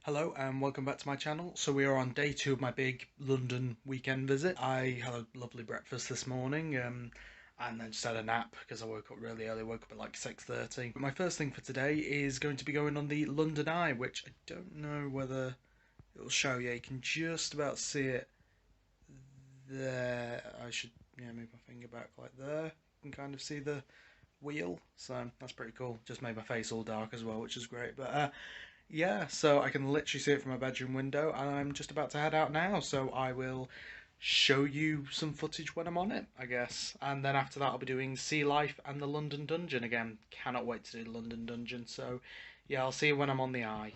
Hello and welcome back to my channel. So we are on day 2 of my big London weekend visit. I had a lovely breakfast this morning and then just had a nap because I woke up really early. I woke up at like 6:30. My first thing for today is going to be going on the London Eye, which I don't know whether it'll show. Yeah, you can just about see it there. I should move my finger back like there. You can kind of see the wheel, so that's pretty cool. Just made my face all dark as well, which is great. But yeah, so I can literally see it from my bedroom window, and I'm just about to head out now, so I will show you some footage when I'm on it, I guess. And then after that I'll be doing Sea Life and the London Dungeon again. Cannot wait to do the London Dungeon, so yeah, I'll see you when I'm on the Eye.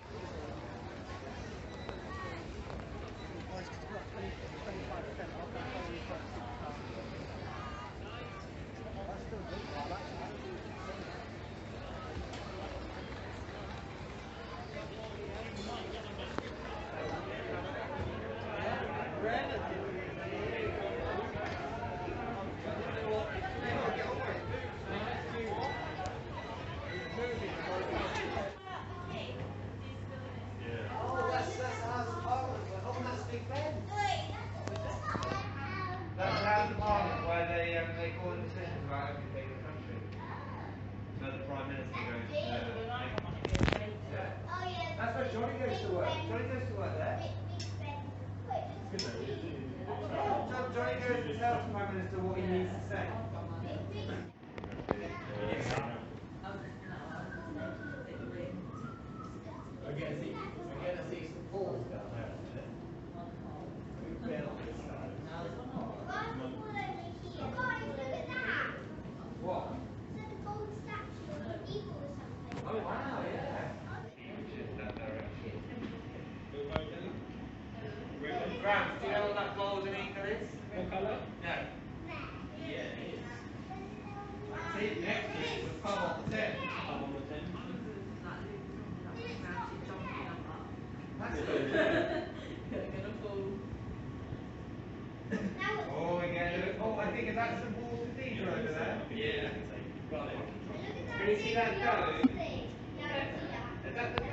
That's the House of Parliament where they call the decisions about everything in the country. So the Prime Minister goes to That's where Johnny goes to work. Johnny goes to work there. Johnny goes to tell the Prime Minister what he needs to say. I get to see some balls down there. We've been on this side. What? Oh wow, yeah. That direction. Grant, do you know what that golden eagle is? What colour? No. Yeah, it is. See, next to it is the pub on the Thames. Pub on the Thames. That's it. Oh, again. Oh, I think that's St Paul's Cathedral over there. Yeah. Got it. Can you see that dome? Is that the dome?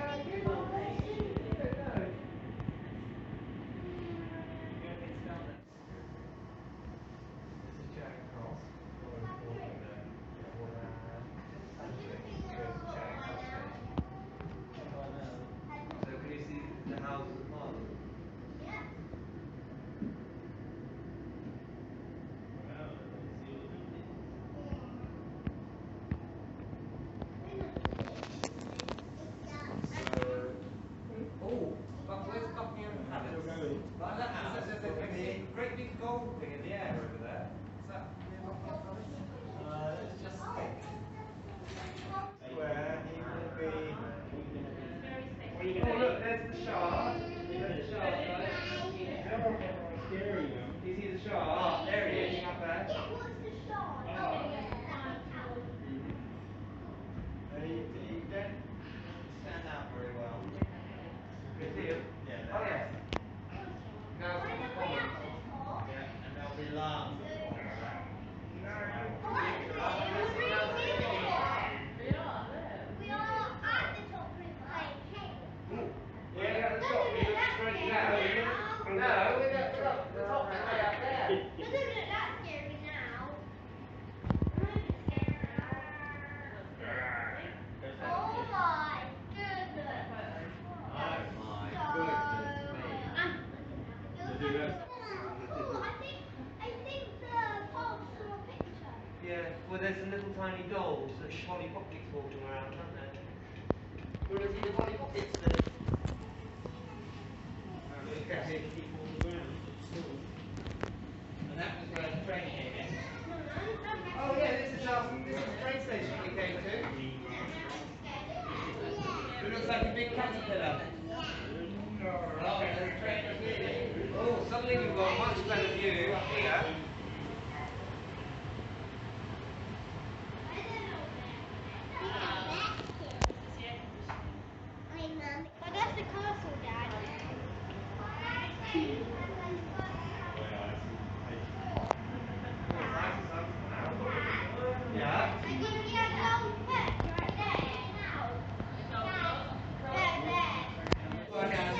So can you see the Houses of Parliament? Yeah. Oh, where's Buckingham Palace? There's a great big gold thing in the air over there. Is that near Buckingham Palace? It's just where he will be. Oh look, there's the Shard. There's the Shard, guys. Do you see the Shard? There he is, up there. Yeah, what's the Shard? Oh yeah. You don't stand out very well. You see him? Yeah. Oh yes. Now from the corner. Yeah, and there'll be alarms at the bottom of that. We are at the top playing Halo. Yeah, at the top. You look straight down. No, we're at the top bit way up there. Doesn't look that scary now. Oh my goodness. Oh my goodness me. Oh, I think the pops saw a picture. Yeah, well there's some little tiny dolls, little Polly Pockets walking around, aren't there? You want to see the Polly Pockets then? Okay. And that was where the train came in. Oh yeah, this is the train station we came to. It looks like a big caterpillar. Oh, there's a train that's leaving. Oh, suddenly we've got a much better view up here. Well, that's the castle, Dad. Yeah. I think we have an old pet right there. There.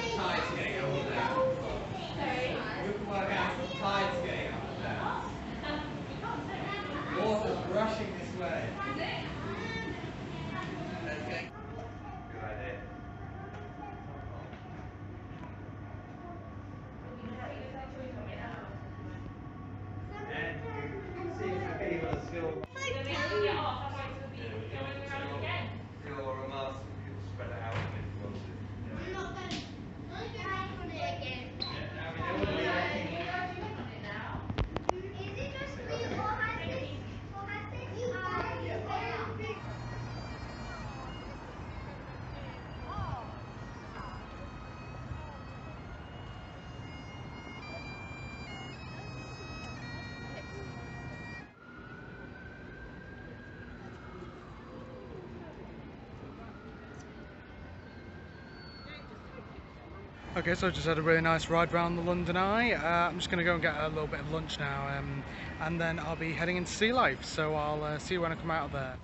Okay, so I just had a really nice ride around the London Eye. I'm just going to go and get a little bit of lunch now, and then I'll be heading into Sea Life, so I'll see you when I come out of there.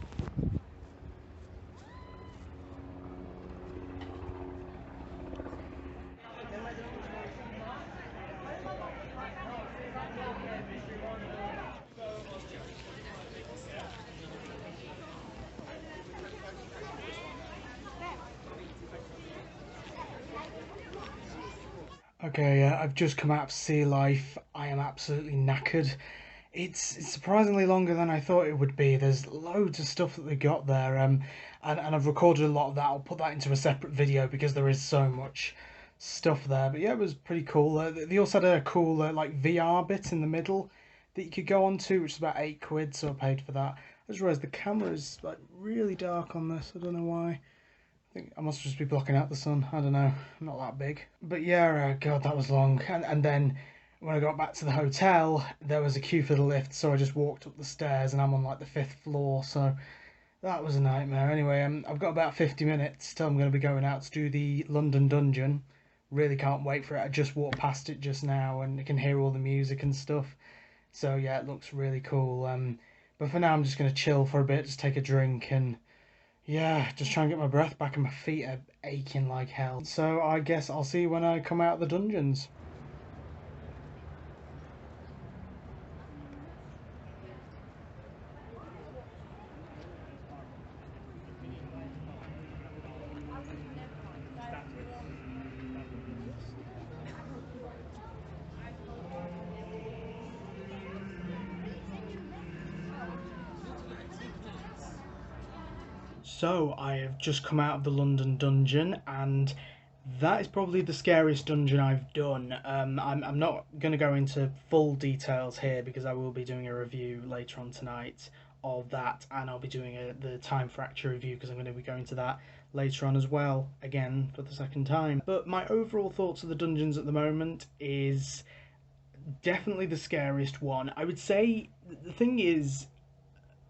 Okay, I've just come out of Sea Life. I am absolutely knackered. It's surprisingly longer than I thought it would be. There's loads of stuff that they got there, and I've recorded a lot of that. I'll put that into a separate video because there is so much stuff there. But yeah, it was pretty cool. They also had a cool like VR bit in the middle that you could go on to, which is about £8, so I paid for that. I just realised the camera is like really dark on this. I don't know why. I think I must just be blocking out the sun. I don't know. I'm not that big. But yeah, God, that was long. And then when I got back to the hotel, there was a queue for the lift, so I just walked up the stairs and I'm on like the 5th floor, so that was a nightmare. Anyway, I've got about 50 minutes till I'm going to be going out to do the London Dungeon. Really can't wait for it. I just walked past it just now and I can hear all the music and stuff. So yeah, it looks really cool. But for now, I'm just going to chill for a bit, just take a drink and yeah, just try and get my breath back and my feet are aching like hell. So I guess I'll see you when I come out of the dungeons. So I have just come out of the London dungeon, and that is probably the scariest dungeon I've done. I'm not going to go into full details here because I will be doing a review later on tonight of that, and I'll be doing the time fracture review because I'm going to be going to that later on as well, again for the second time. But my overall thoughts of the dungeons at the moment is definitely the scariest one. I would say the thing is,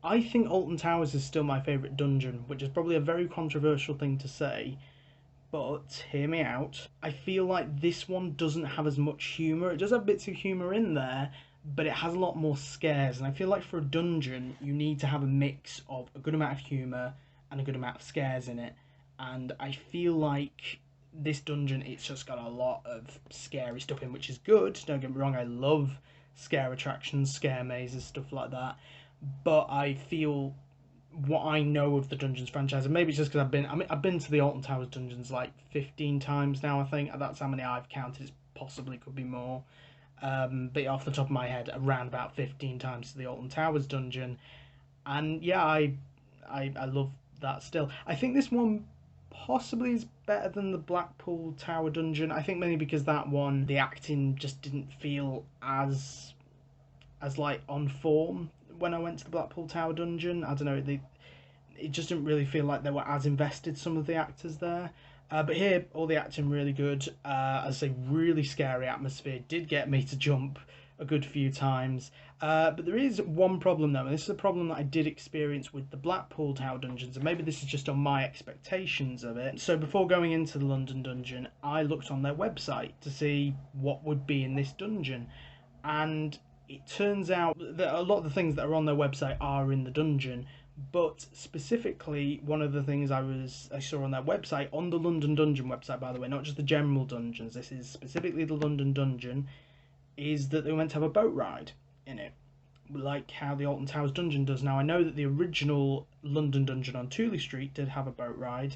I think Alton Towers is still my favourite dungeon, which is probably a very controversial thing to say, but hear me out. I feel like this one doesn't have as much humour. It does have bits of humour in there, but it has a lot more scares. And I feel like for a dungeon, you need to have a mix of a good amount of humour and a good amount of scares in it. And I feel like this dungeon, it's just got a lot of scary stuff in, which is good. Don't get me wrong, I love scare attractions, scare mazes, stuff like that. But I feel what I know of the Dungeons franchise, and maybe it's just because I've been to the Alton Towers dungeons like 15 times now. I think that's how many I've counted. It possibly could be more, but off the top of my head, around about 15 times to the Alton Towers dungeon, and yeah, I love that still. I think this one possibly is better than the Blackpool Tower dungeon. I think mainly because that one, the acting just didn't feel as like on form when I went to the Blackpool Tower dungeon. I don't know, it just didn't really feel like they were as invested, some of the actors there. But here, all the acting really good. As I say, really scary atmosphere. Did get me to jump a good few times. But there is one problem though, and this is a problem that I did experience with the Blackpool Tower dungeons, and maybe this is just on my expectations of it. So before going into the London dungeon, I looked on their website to see what would be in this dungeon, and it turns out that a lot of the things that are on their website are in the dungeon, but specifically one of the things I saw on their website, on the London Dungeon website by the way, not just the general dungeons, this is specifically the London Dungeon, is that they were meant to have a boat ride in it, like how the Alton Towers dungeon does. Now I know that the original London Dungeon on Tooley Street did have a boat ride,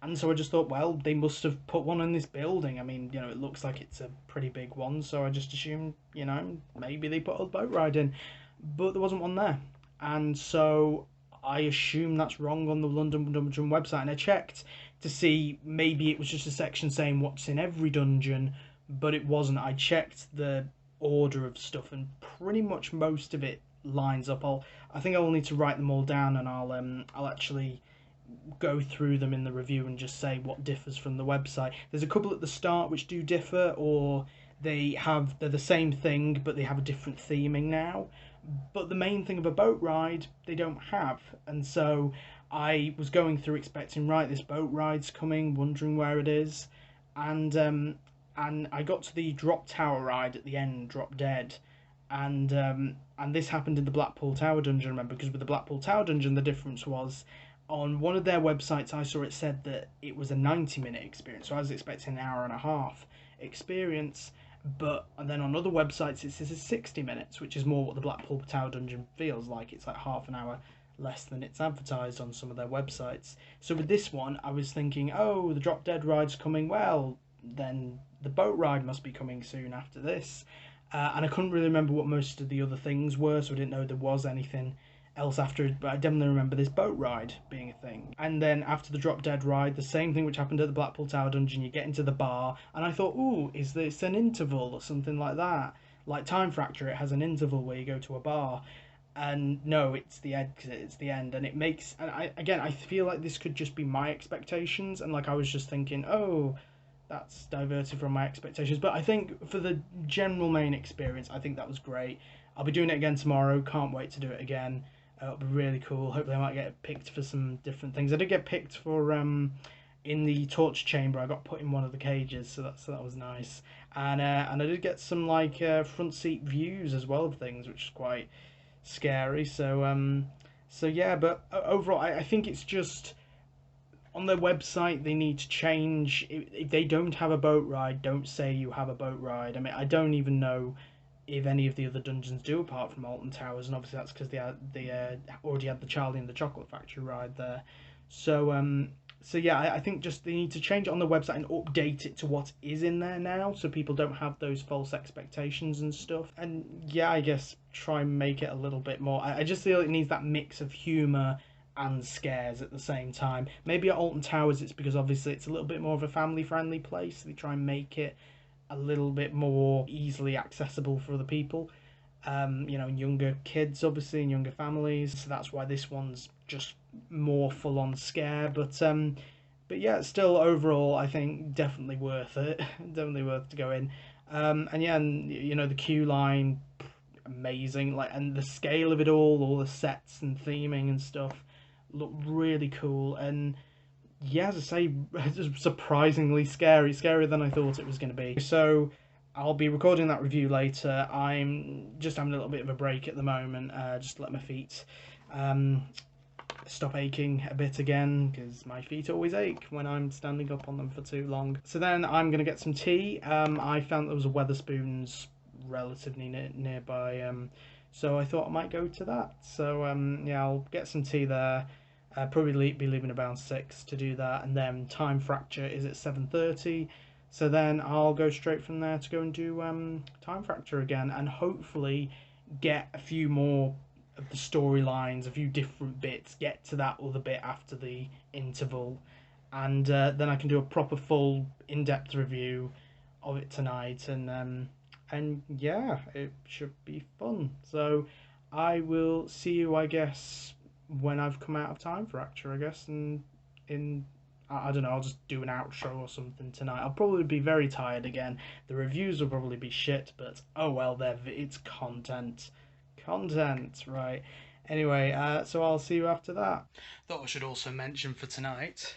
and so I just thought, well, they must have put one in this building. I mean, you know, it looks like it's a pretty big one, so I just assumed, you know, maybe they put a boat ride in. But there wasn't one there. And so I assume that's wrong on the London Dungeon website. And I checked to see maybe it was just a section saying what's in every dungeon, but it wasn't. I checked the order of stuff, and pretty much most of it lines up. I think I'll need to write them all down, and I'll actually go through them in the review and just say what differs from the website. There's a couple at the start which do differ, or they're the same thing but they have a different theming now. But the main thing of a boat ride they don't have, and so I was going through expecting, right, this boat ride's coming, wondering where it is, and I got to the drop tower ride at the end, drop dead, and this happened in the Blackpool Tower dungeon. Remember, because with the Blackpool Tower dungeon, the difference was on one of their websites I saw it said that it was a 90-minute experience, so I was expecting an hour and a half experience. And then on other websites it says it's 60 minutes, which is more what the Blackpool Tower dungeon feels like. It's like half an hour less than it's advertised on some of their websites. So with this one, I was thinking, oh, the Drop Dead ride's coming. Well, then the boat ride must be coming soon after this. And I couldn't really remember what most of the other things were, so I didn't know there was anything else after it, but I definitely remember this boat ride being a thing. And then after the Drop Dead ride, the same thing which happened at the Blackpool Tower dungeon, you get into the bar, and I thought, ooh, is this an interval or something like that? Like Time Fracture, it has an interval where you go to a bar. And no, it's the exit, it's the end, and it makes, and I feel like this could just be my expectations, and like I was just thinking, oh, that's diverted from my expectations. But I think for the general main experience, I think that was great. I'll be doing it again tomorrow, can't wait to do it again. It'll be really cool. Hopefully I might get picked for some different things. I did get picked for in the torture chamber. I got put in one of the cages, so that was nice. And I did get some like front seat views as well of things, which is quite scary. So yeah, but overall I think it's just on their website they need to change. If they don't have a boat ride, don't say you have a boat ride. I mean, I don't even know if any of the other dungeons do, apart from Alton Towers, and obviously that's because they already had the Charlie and the Chocolate Factory ride there. So yeah, I think just they need to change it on the website and update it to what is in there now, so people don't have those false expectations and stuff. And yeah, I guess try and make it a little bit more. I just feel it needs that mix of humour and scares at the same time. Maybe at Alton Towers it's because obviously it's a little bit more of a family-friendly place. They try and make it a little bit more easily accessible for other people. Younger kids obviously and younger families. So that's why this one's just more full on scare. But yeah, still overall I think definitely worth it. Definitely worth to go in. The queue line, amazing. Like, and the scale of it all the sets and theming and stuff look really cool. And yeah, as I say, it's surprisingly scary, scarier than I thought it was going to be. So I'll be recording that review later. I'm just having a little bit of a break at the moment, just to let my feet stop aching a bit again, because my feet always ache when I'm standing up on them for too long. So then I'm going to get some tea. I found there was a Wetherspoons relatively nearby, so I thought I might go to that. So yeah, I'll get some tea there. Probably be leaving about 6 to do that, and then Time Fracture is at 7:30. So then I'll go straight from there to go and do Time Fracture again, and hopefully get a few more of the storylines, a few different bits, get to that other bit after the interval, and then I can do a proper full in-depth review of it tonight, and yeah, it should be fun. So I will see you, I guess, when I've come out of Time Fracture, I guess, and I don't know, I'll just do an outro or something tonight. I'll probably be very tired again. The reviews will probably be shit, but oh well, it's content. Content, right. Anyway, so I'll see you after that. Thought I should also mention for tonight,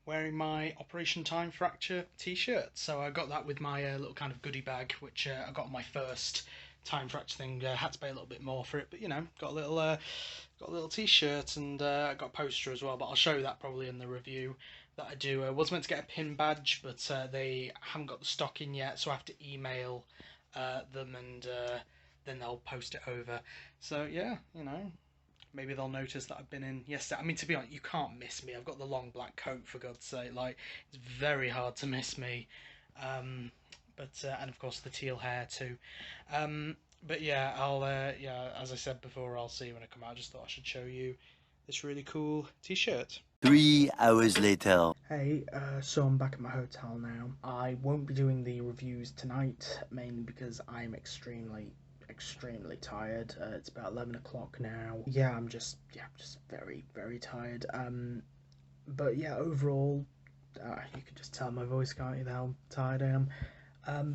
wearing my Operation Time Fracture t-shirt. So I got that with my little kind of goodie bag, which I got on my first Time Fracture thing. Had to pay a little bit more for it, but got a little t-shirt, and I got a poster as well, but I'll show you that probably in the review that I do. I was meant to get a pin badge, but they haven't got the stock in yet, so I have to email them, and then they'll post it over. So yeah, maybe they'll notice that I've been in yesterday. I mean, to be honest, you can't miss me. I've got the long black coat, for God's sake. Like, it's very hard to miss me. And of course the teal hair too. But yeah, I'll as I said before, I'll see you when I come out. I just thought I should show you this really cool t-shirt. 3 hours later. Hey, so I'm back at my hotel now. I won't be doing the reviews tonight, mainly because I'm extremely tired. It's about 11 o'clock now. Yeah, I'm just very, very tired. But yeah, overall, you can just tell my voice, can't you, how tired I am.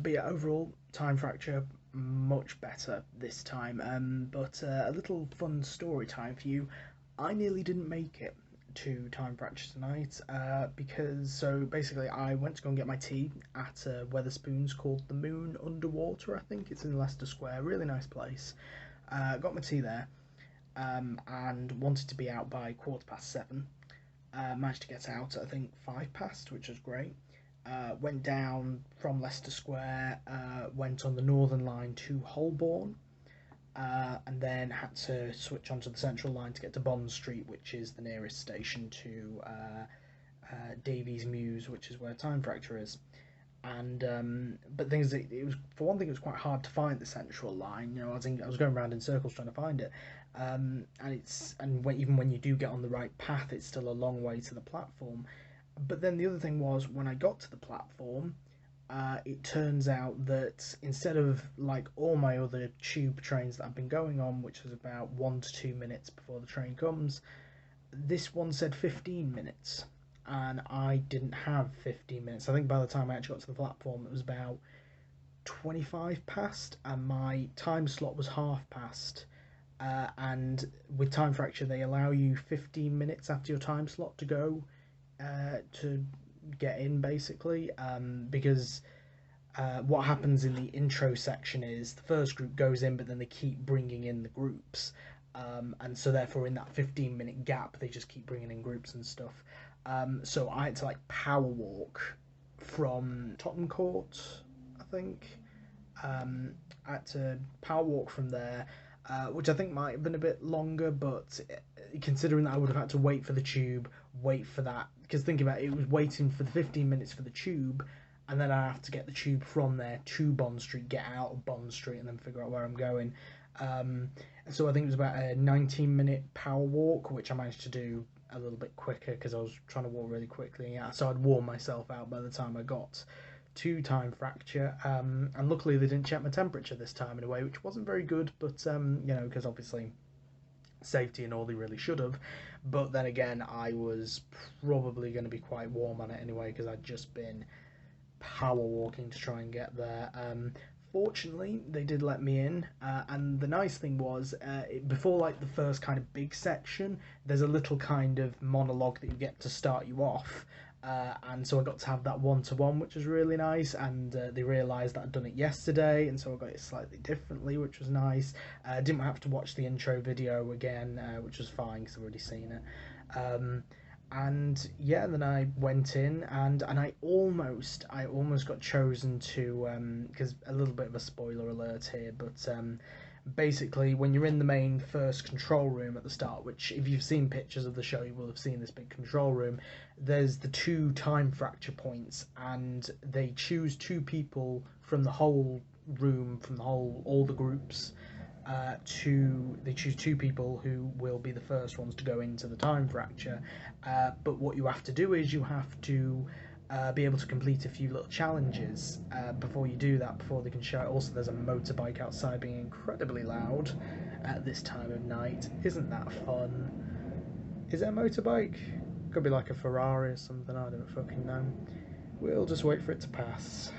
But yeah, overall, Time Fracture, much better this time. But a little fun story time for you. I nearly didn't make it to Time Fracture tonight because, so basically I went to go and get my tea at Weatherspoons called the Moon Underwater, I think. It's in Leicester Square, really nice place. Got my tea there and wanted to be out by 7:15. Managed to get out at, I think, 5 past, which was great. Went down from Leicester Square, went on the Northern Line to Holborn, and then had to switch onto the Central Line to get to Bond Street, which is the nearest station to Davies Mews, which is where Time Fracture is. And but things it was, for one thing, it was quite hard to find the Central Line. You know, I was going around in circles trying to find it, even when you do get on the right path, it's still a long way to the platform. But then the other thing was, when I got to the platform, it turns out that instead of like all my other tube trains that I've been going on, which is about 1 to 2 minutes before the train comes, this one said 15 minutes. And I didn't have 15 minutes. I think by the time I actually got to the platform, it was about 25 past, and my time slot was half past. And with Time Fracture, they allow you 15 minutes after your time slot to go to get in, basically. Because what happens in the intro section is the first group goes in, but then they keep bringing in the groups. And so therefore in that 15-minute gap, they just keep bringing in groups and stuff. So I had to like power walk from Tottenham Court, I think. I had to power walk from there, which I think might have been a bit longer, but considering that I would have had to wait for the tube, wait for that, because think about it, it was waiting for the 15 minutes for the tube, and then I have to get the tube from there to Bond Street, get out of Bond Street, and then figure out where I'm going. So I think it was about a 19-minute power walk, which I managed to do a little bit quicker because I was trying to walk really quickly. Yeah, so I'd worn myself out by the time I got to Time Fracture. And luckily they didn't check my temperature this time in a way, which wasn't very good, but you know, because obviously safety and all, they really should have. But then again, I was probably going to be quite warm on it anyway because I'd just been power walking to try and get there. Fortunately, they did let me in, and the nice thing was, before like the first kind of big section, there's a little kind of monologue that you get to start you off, and so I got to have that one-to-one, which was really nice, and they realised that I'd done it yesterday, and so I got it slightly differently, which was nice. I didn't have to watch the intro video again, which was fine because I've already seen it. And yeah, then I went in and I almost got chosen to, because a little bit of a spoiler alert here, but basically when you're in the main first control room at the start, which if you've seen pictures of the show you will have seen this big control room, there's the 2 time fracture points, and they choose 2 people from the whole room, from all the groups. They choose 2 people who will be the first ones to go into the time fracture, but what you have to do is you have to be able to complete a few little challenges before you do that, before they can show it. Also, there's a motorbike outside being incredibly loud at this time of night. Isn't that fun? Is it a motorbike? Could be like a Ferrari or something, I don't fucking know. We'll just wait for it to pass.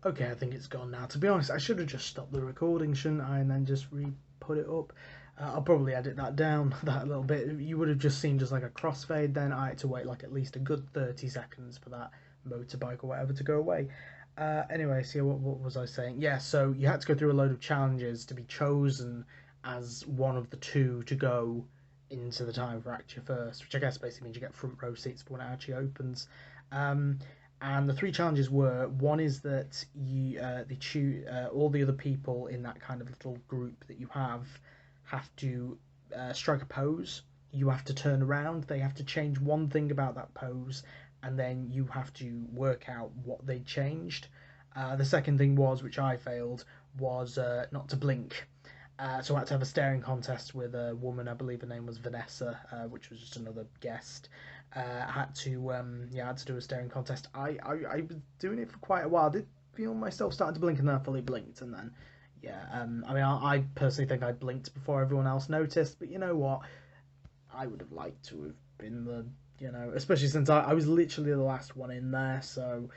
Okay, I think it's gone now. To be honest, I should have just stopped the recording, shouldn't I, and then just re-put it up. I'll probably edit that down that little bit. You would have just seen just like a crossfade then. I had to wait like at least a good 30 seconds for that motorbike or whatever to go away. Anyway, so what was I saying? Yeah, so you had to go through a load of challenges to be chosen as one of the 2 to go into the time fracture first, which I guess basically means you get front row seats for when it actually opens. And the 3 challenges were, one is that they choose all the other people in that kind of little group that you have to strike a pose. You have to turn around. They have to change one thing about that pose, and then you have to work out what they changed. The second thing was, which I failed, was not to blink. So I had to have a staring contest with a woman, I believe her name was Vanessa, which was just another guest. I had to do a staring contest. I was doing it for quite a while. I did feel myself starting to blink, and then I fully blinked, and then I personally think I blinked before everyone else noticed, but you know what? I would have liked to have been especially since I was literally the last one in there, so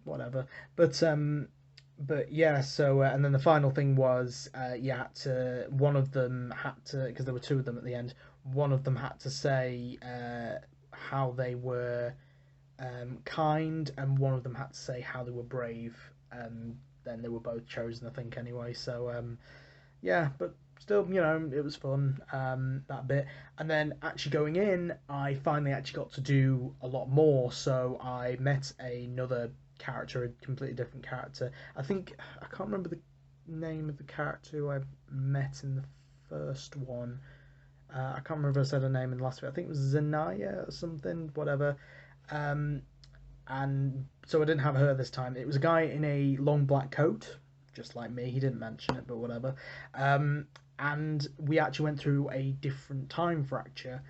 whatever. But yeah, so and then the final thing was one of them had to, because there were 2 of them at the end, one of them had to say how they were kind, and one of them had to say how they were brave, and then they were both chosen, I think, anyway. So yeah, but still, it was fun, that bit. And then actually going in, I finally actually got to do a lot more. So I met another character, a completely different character. I think, I can't remember the name of the character who I met in the first one. I can't remember if I said her name in the last bit. I think it was Zanaya or something, whatever. Um, and so I didn't have her this time. It was a guy in a long black coat, just like me. He didn't mention it, but whatever. And we actually went through a different time fracture,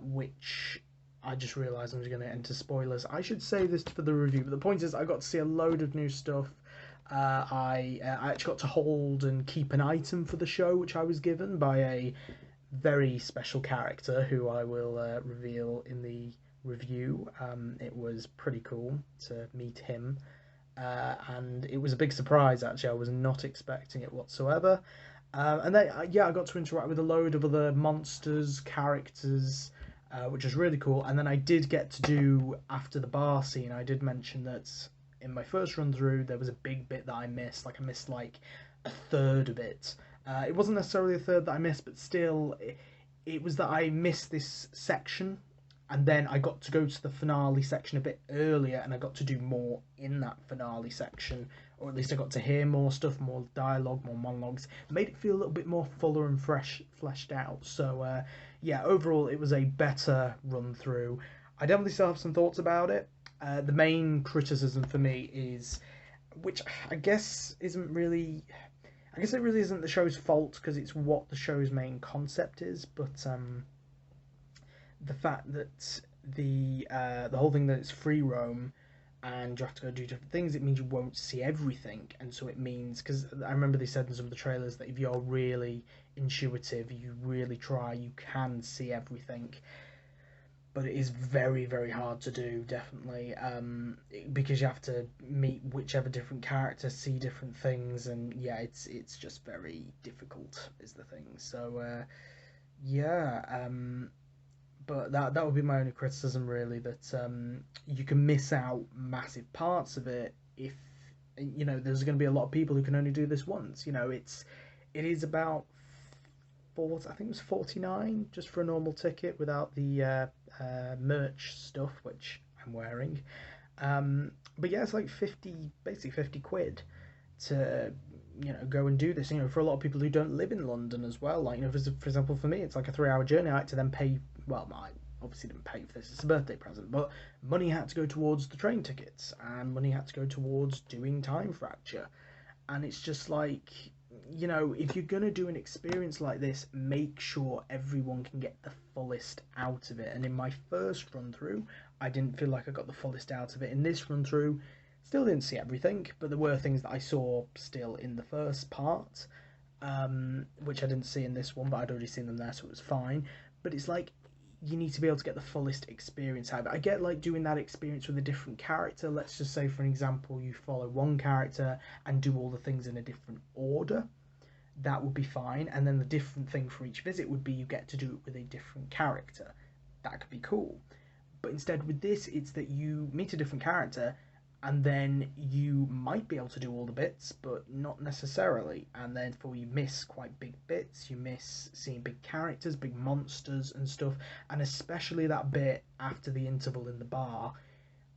which I just realised I was going to enter spoilers. I should say this for the review, but the point is I got to see a load of new stuff. I actually got to hold and keep an item for the show, which I was given by a very special character who I will reveal in the review. It was pretty cool to meet him, and it was a big surprise. Actually, I was not expecting it whatsoever. And then yeah, I got to interact with a load of other monsters, characters, which was really cool. And then I did get to do, after the bar scene, I did mention that in my first run through there was a big bit that I missed. Like I missed like a third of it. It wasn't necessarily a third that I missed, but still, it was that I missed this section, and then I got to go to the finale section a bit earlier, and I got to do more in that finale section, or at least I got to hear more stuff, more dialogue, more monologues. It made it feel a little bit more fuller and fleshed out. So yeah, overall it was a better run through. I definitely still have some thoughts about it. The main criticism for me is, which I guess isn't really, I guess it really isn't the show's fault because it's what the show's main concept is, but the fact that the whole thing that it's free roam and you have to go do different things, it means you won't see everything, and so it means, because I remember they said in some of the trailers that if you're really intuitive, you really try, you can see everything. But it is very, very hard to do, definitely, because you have to meet whichever different character, see different things, and yeah, it's just very difficult, is the thing. So yeah, but that would be my only criticism, really, that you can miss out massive parts of it if there's going to be a lot of people who can only do this once. It is about 40, I think it was 49 just for a normal ticket without the merch stuff, which I'm wearing. But yeah, it's like 50, basically 50 quid to go and do this. For a lot of people who don't live in London as well, like for example, for me, it's like a 3-hour journey. I had to then pay. Well, I obviously didn't pay for this; it's a birthday present, but money had to go towards the train tickets, and money had to go towards doing Time Fracture, and it's just like, if you're going to do an experience like this, make sure everyone can get the fullest out of it. And in my first run through, I didn't feel like I got the fullest out of it. In this run through, still didn't see everything, but there were things that I saw still in the first part, which I didn't see in this one, but I'd already seen them there, so it was fine. But it's like, you need to be able to get the fullest experience out of it. I get like doing that experience with a different character. Let's just say, for an example, you follow one character and do all the things in a different order. That would be fine. And then the different thing for each visit would be you get to do it with a different character. That could be cool. But instead with this, it's that you meet a different character and then you might be able to do all the bits, but not necessarily. And therefore you miss quite big bits. You miss seeing big characters, big monsters and stuff. And especially that bit after the interval in the bar,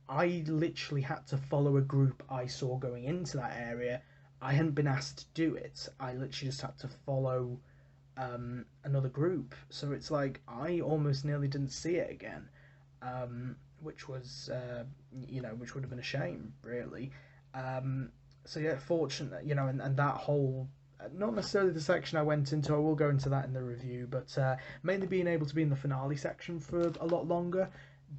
I literally had to follow a group I saw going into that area. I hadn't been asked to do it. I literally just had to follow another group. So it's like I almost nearly didn't see it again, which was, which would have been a shame, really. So yeah, fortunate, and that whole, not necessarily the section I went into, I will go into that in the review, but mainly being able to be in the finale section for a lot longer,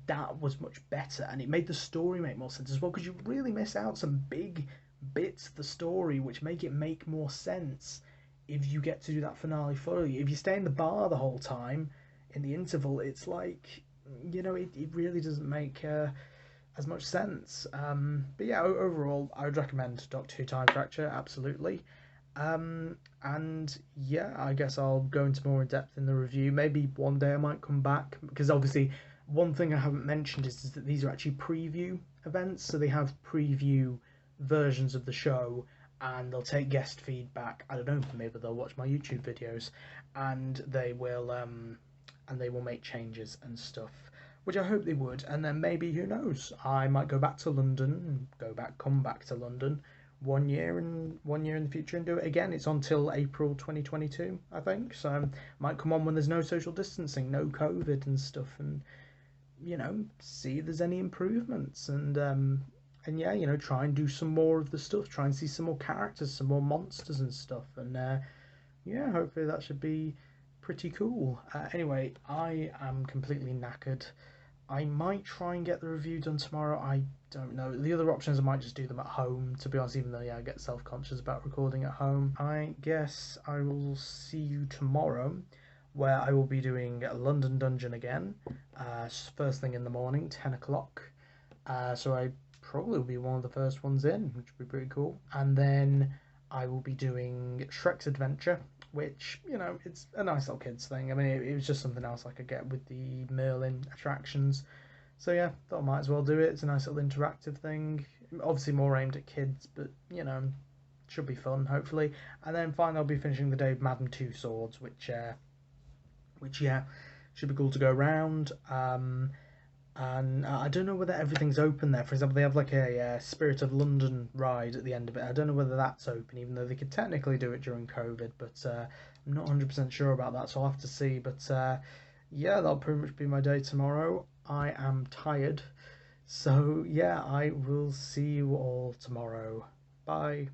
that was much better, and it made the story make more sense as well, because you really miss out some big bits of the story which make it make more sense if you get to do that finale fully. If you stay in the bar the whole time in the interval, it's like, it really doesn't make as much sense. But yeah, overall, I would recommend Doctor Who Time Fracture, absolutely. And yeah, I guess I'll go into more in depth in the review. Maybe one day I might come back because obviously one thing I haven't mentioned is that these are actually preview events, so they have preview versions of the show and they'll take guest feedback. I don't know, maybe they'll watch my YouTube videos and they will make changes and stuff, which I hope they would. And then maybe, who knows, I might go back to London, come back to London 1 year and 1 year in the future and do it again. It's until April 2022, I think. So might come on when there's no social distancing, no COVID and stuff, and see if there's any improvements and yeah, try and do some more of the stuff. Try and see some more characters, some more monsters and stuff, and yeah, hopefully that should be pretty cool. Anyway, I am completely knackered. I might try and get the review done tomorrow. I don't know. The other options, I might just do them at home, to be honest, even though, yeah, I get self-conscious about recording at home. I guess I will see you tomorrow, where I will be doing a London Dungeon again, first thing in the morning, 10 o'clock. So I probably will be one of the first ones in, which would be pretty cool. And then I will be doing Shrek's Adventure, which, it's a nice little kids thing. I mean, it was just something else I could get with the Merlin attractions. So yeah, thought I might as well do it. It's a nice little interactive thing. Obviously more aimed at kids, but, should be fun, hopefully. And then finally I'll be finishing the day with Madame Two Swords, which yeah, should be cool to go around. And I don't know whether everything's open there. For example, they have like a Spirit of London ride at the end of it. I don't know whether that's open, even though they could technically do it during COVID, but I'm not 100% sure about that, so I'll have to see. But yeah, that'll pretty much be my day tomorrow. I am tired, so yeah, I will see you all tomorrow. Bye.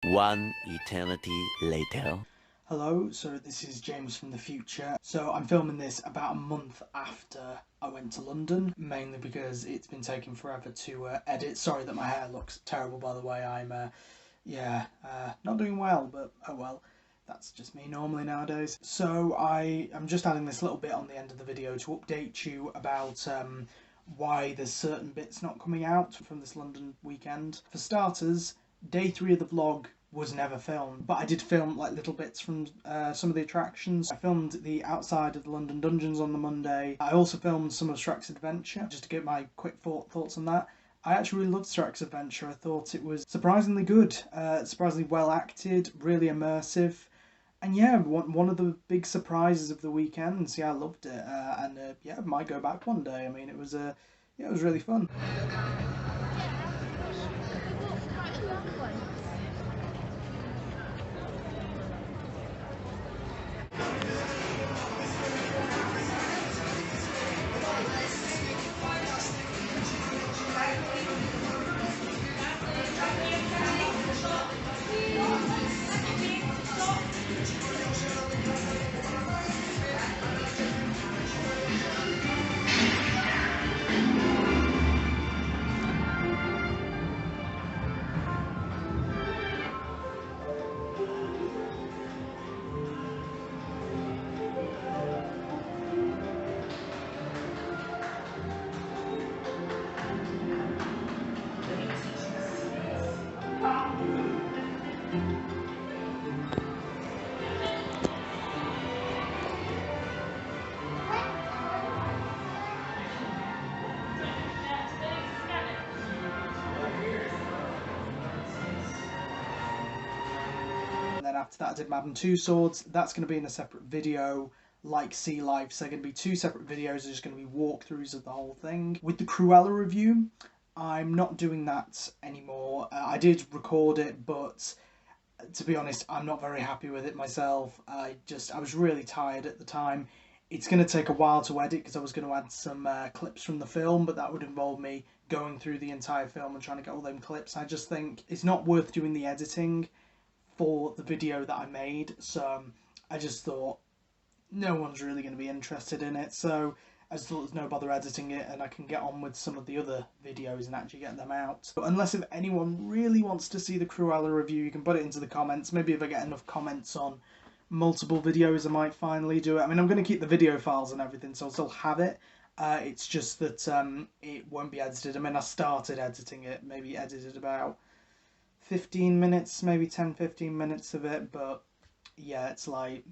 One eternity later. Hello, so this is James from the future. So I'm filming this about a month after I went to London, mainly because it's been taking forever to edit. Sorry that my hair looks terrible, by the way. I'm, not doing well, but oh well. That's just me normally nowadays. So I'm just adding this little bit on the end of the video to update you about why there's certain bits not coming out from this London weekend. For starters, day 3 of the vlog was never filmed, but I did film like little bits from some of the attractions. I filmed the outside of the London Dungeons on the Monday. I also filmed some of Shrek's Adventure, just to get my quick thoughts on that. I actually really loved Shrek's Adventure. I thought it was surprisingly good, surprisingly well acted, really immersive. And yeah, one of the big surprises of the weekend. So yeah, I loved it, and yeah, I might go back one day. I mean, it was it was really fun. After that I did Madame Two Swords. That's going to be in a separate video, like Sea Life. So they're going to be 2 separate videos. There's going to be walkthroughs of the whole thing. With the Cruella review, I'm not doing that anymore. I did record it, but to be honest, I'm not very happy with it myself. I was really tired at the time. It's going to take a while to edit because I was going to add some clips from the film, but that would involve me going through the entire film and trying to get all them clips. I just think it's not worth doing the editing for the video that I made, so I just thought no one's really going to be interested in it, so I just thought there's no bother editing it and I can get on with some of the other videos and actually get them out. But unless if anyone really wants to see the Cruella review, you can put it into the comments. Maybe if I get enough comments on multiple videos I might finally do it. I mean, I'm going to keep the video files and everything, so I'll still have it. It's just that it won't be edited. I mean, I started editing it, maybe edited about 15 minutes, maybe 10-15 minutes of it, but yeah, it's like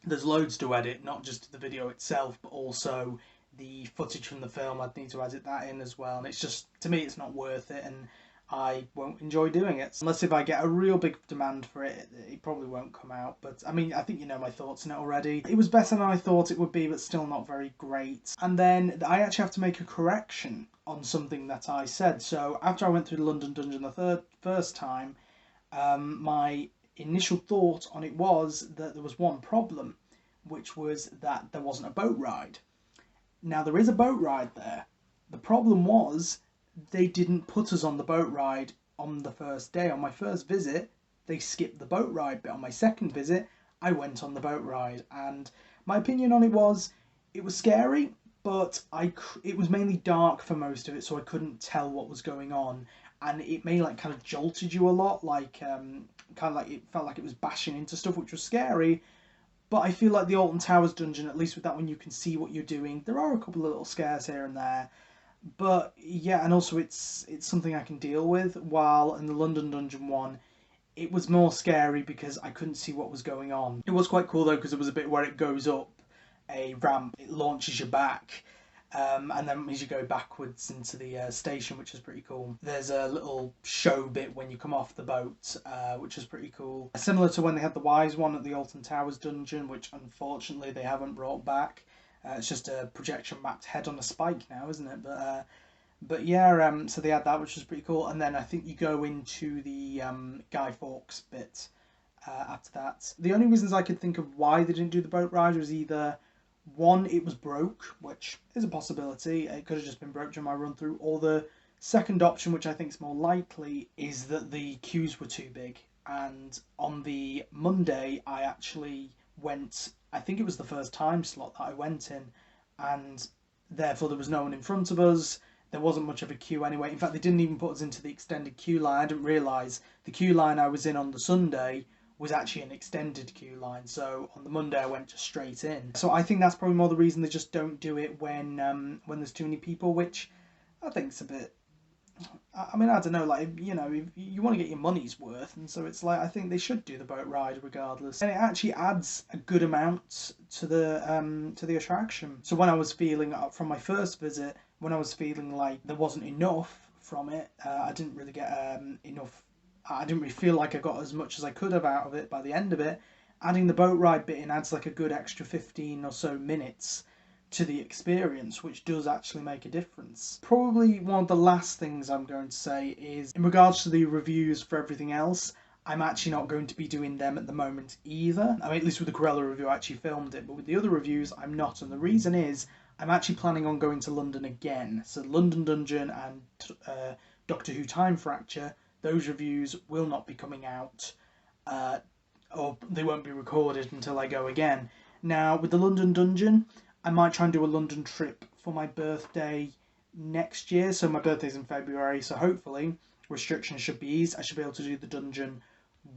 there's loads to edit, not just the video itself, but also the footage from the film. I'd need to edit that in as well, and it's just, to me, it's not worth it, and I won't enjoy doing it. Unless if I get a real big demand for it, it probably won't come out. But I mean, I think you know my thoughts on it already. It was better than I thought it would be, but still not very great. And then I actually have to make a correction on something that I said. So after I went through the London Dungeon the first time, my initial thought on it was that there was one problem, which was that there wasn't a boat ride. Now there is a boat ride there. The problem was they didn't put us on the boat ride on the first day. On my first visit, they skipped the boat ride, but on my second visit, I went on the boat ride. And my opinion on it was scary, but it was mainly dark for most of it, so I couldn't tell what was going on. And it may like kind of jolted you a lot, like kind of like it felt like it was bashing into stuff, which was scary. But I feel like the Alton Towers dungeon, at least with that one, you can see what you're doing. There are a couple of little scares here and there, but yeah, and also it's something I can deal with. While in the London dungeon one, it was more scary because I couldn't see what was going on. It was quite cool though, because there was a bit where it goes up a ramp, it launches you back. And then as you go backwards into the station, which is pretty cool. There's a little show bit when you come off the boat, which is pretty cool. Similar to when they had the Wise one at the Alton Towers dungeon, which unfortunately they haven't brought back. It's just a projection mapped head on a spike now, isn't it? But yeah, so they had that, which was pretty cool. And then I think you go into the Guy Fawkes bit after that. The only reasons I could think of why they didn't do the boat ride was either one, it was broke, which is a possibility. It could have just been broke during my run through. Or the second option, which I think is more likely, is that the queues were too big. And on the Monday, I actually went, I think it was the first time slot that I went in, and therefore there was no one in front of us. There wasn't much of a queue anyway. In fact, they didn't even put us into the extended queue line. I didn't realise the queue line I was in on the Sunday was actually an extended queue line, so on the Monday I went just straight in. So I think that's probably more the reason they just don't do it when there's too many people, which I think is a bit. I mean, I don't know, like, you know, if you want to get your money's worth, and so it's like I think they should do the boat ride regardless, and it actually adds a good amount to the attraction. So when I was feeling from my first visit, when I was feeling like there wasn't enough from it, I didn't really get enough. I didn't really feel like I got as much as I could have out of it by the end of it. Adding the boat ride bit in adds like a good extra 15 or so minutes to the experience, which does actually make a difference. Probably one of the last things I'm going to say is, in regards to the reviews for everything else, I'm actually not going to be doing them at the moment either. I mean, at least with the Corella review, I actually filmed it, but with the other reviews, I'm not. And the reason is, I'm actually planning on going to London again. So London Dungeon and Doctor Who Time Fracture, those reviews will not be coming out, or they won't be recorded until I go again. Now, with the London Dungeon, I might try and do a London trip for my birthday next year. So my birthday's in February, so hopefully restrictions should be eased. I should be able to do the dungeon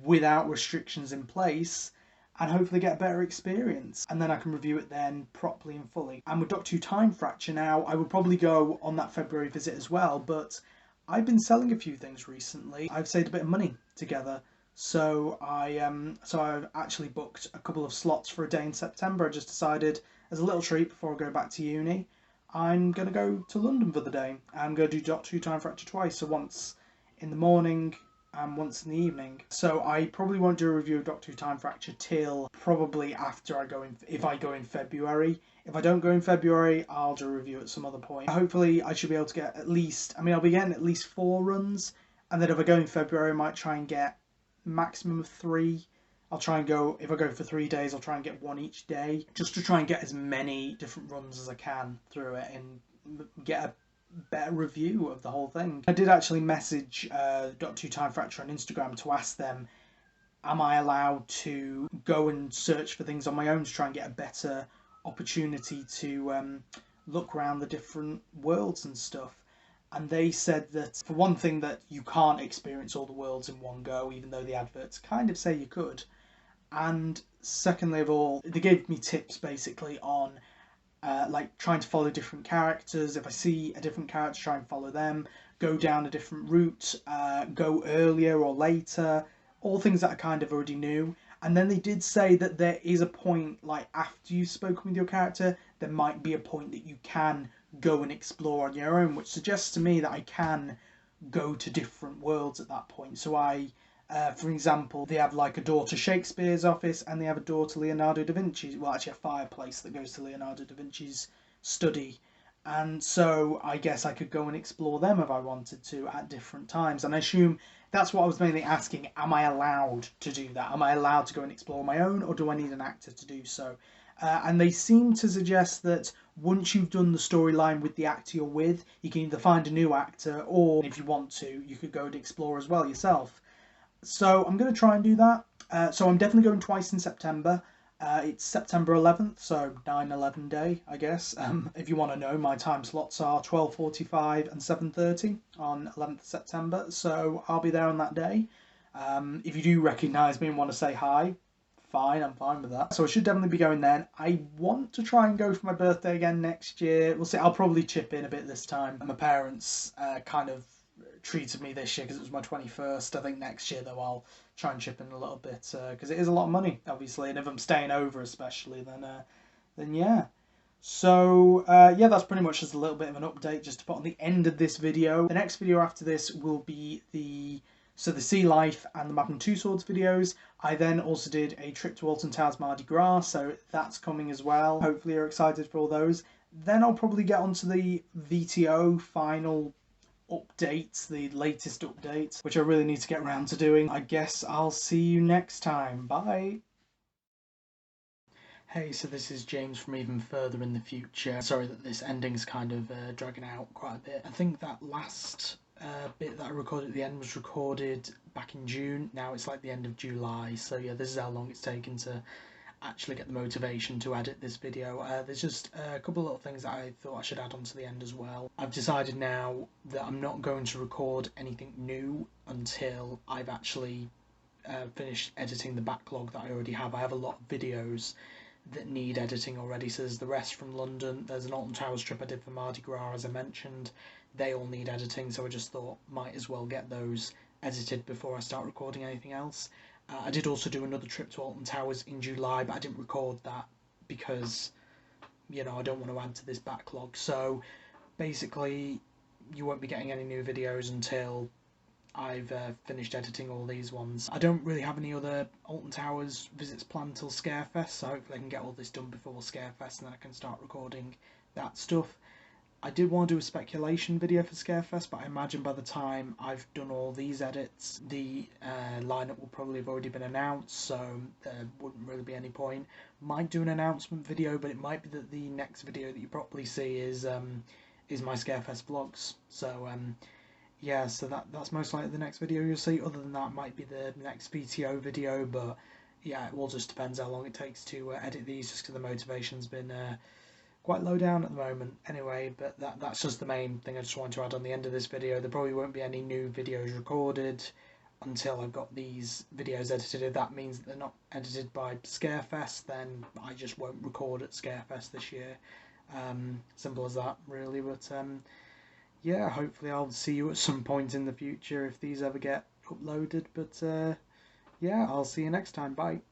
without restrictions in place, and hopefully get a better experience. And then I can review it then properly and fully. And with Doctor Who Time Fracture now, I would probably go on that February visit as well, but I've been selling a few things recently. I've saved a bit of money together, so I've actually booked a couple of slots for a day in September. I just decided, as a little treat before I go back to uni, I'm going to go to London for the day. I'm going to do Doctor Who Time Fracture twice, so once in the morning and once in the evening. So I probably won't do a review of Doctor Who Time Fracture till probably after I go in, if I go in February. If I don't go in February, I'll do a review at some other point. Hopefully I should be able to get at least, I mean, I'll be getting at least 4 runs, and then if I go in February, I might try and get maximum of 3. I'll try and go, if I go for 3 days, I'll try and get 1 each day, just to try and get as many different runs as I can through it and get a better review of the whole thing. I did actually message Doctor Who Time Fracture on Instagram to ask them, am I allowed to go and search for things on my own to try and get a better opportunity to look around the different worlds and stuff? And they said that, for one thing, that you can't experience all the worlds in one go, even though the adverts kind of say you could. And secondly of all, they gave me tips basically on like trying to follow different characters. If I see a different character, try and follow them. go down a different route, go earlier or later, all things that I kind of already knew. And then they did say that there is a point, like after you've spoken with your character, there might be a point that you can go and explore on your own, which suggests to me that I can go to different worlds at that point. So for example, they have like a door to Shakespeare's office and they have a door to Leonardo da Vinci's, well actually a fireplace that goes to Leonardo da Vinci's study. And so I guess I could go and explore them if I wanted to at different times. And I assume that's what I was mainly asking. Am I allowed to do that? Am I allowed to go and explore my own, or do I need an actor to do so? And they seem to suggest that once you've done the storyline with the actor you're with, you can either find a new actor, or if you want to, you could go and explore as well yourself. So I'm going to try and do that. So I'm definitely going twice in September. It's September 11th, so 9/11 day, I guess. If you want to know, my time slots are 12:45 and 7:30 on 11th of September, so I'll be there on that day. If you do recognise me and want to say hi, fine, I'm fine with that. So I should definitely be going then. I want to try and go for my birthday again next year. We'll see. I'll probably chip in a bit this time. My parents kind of treated me this year because it was my 21st. I think next year though I'll try and chip in a little bit because it is a lot of money, obviously, and if I'm staying over especially, then yeah. So yeah, that's pretty much just a little bit of an update just to put on the end of this video. The next video after this will be the Sea Life and the Magnum Two Swords videos. I then also did a trip to Alton Towers Mardi Gras, so that's coming as well. Hopefully you're excited for all those. Then I'll probably get onto the VTO final updates, the latest updates, which I really need to get around to doing. I guess I'll see you next time. Bye. Hey, so this is James from Even Further in the Future. Sorry that this ending's kind of dragging out quite a bit. I think that last bit that I recorded at the end was recorded back in June. Now it's like the end of July, so yeah, this is how long it's taken to actually get the motivation to edit this video. There's just a couple of little things that I thought I should add on to the end as well. I've decided now that I'm not going to record anything new until I've actually finished editing the backlog that I already have. I have a lot of videos that need editing already, so there's the rest from London, there's an Alton Towers trip I did for Mardi Gras, as I mentioned. They all need editing, so I just thought might as well get those edited before I start recording anything else. I did also do another trip to Alton Towers in July, but I didn't record that because, you know, I don't want to add to this backlog. So basically, you won't be getting any new videos until I've finished editing all these ones. I don't really have any other Alton Towers visits planned till Scarefest, so hopefully I can get all this done before Scarefest and then I can start recording that stuff. I did want to do a speculation video for Scarefest, but I imagine by the time I've done all these edits, the lineup will probably have already been announced, so there wouldn't really be any point. Might do an announcement video, but it might be that the next video that you probably see is my Scarefest vlogs. So yeah, so that's most likely the next video you'll see. Other than that, it might be the next VTO video, but yeah, it all just depends how long it takes to edit these, just because the motivation's been quite low down at the moment. Anyway, but that's just the main thing I just wanted to add on the end of this video. There probably won't be any new videos recorded until I've got these videos edited. If that means that they're not edited by Scarefest, then I just won't record at Scarefest this year. Simple as that, really. But yeah, hopefully I'll see you at some point in the future if these ever get uploaded. But yeah, I'll see you next time. Bye.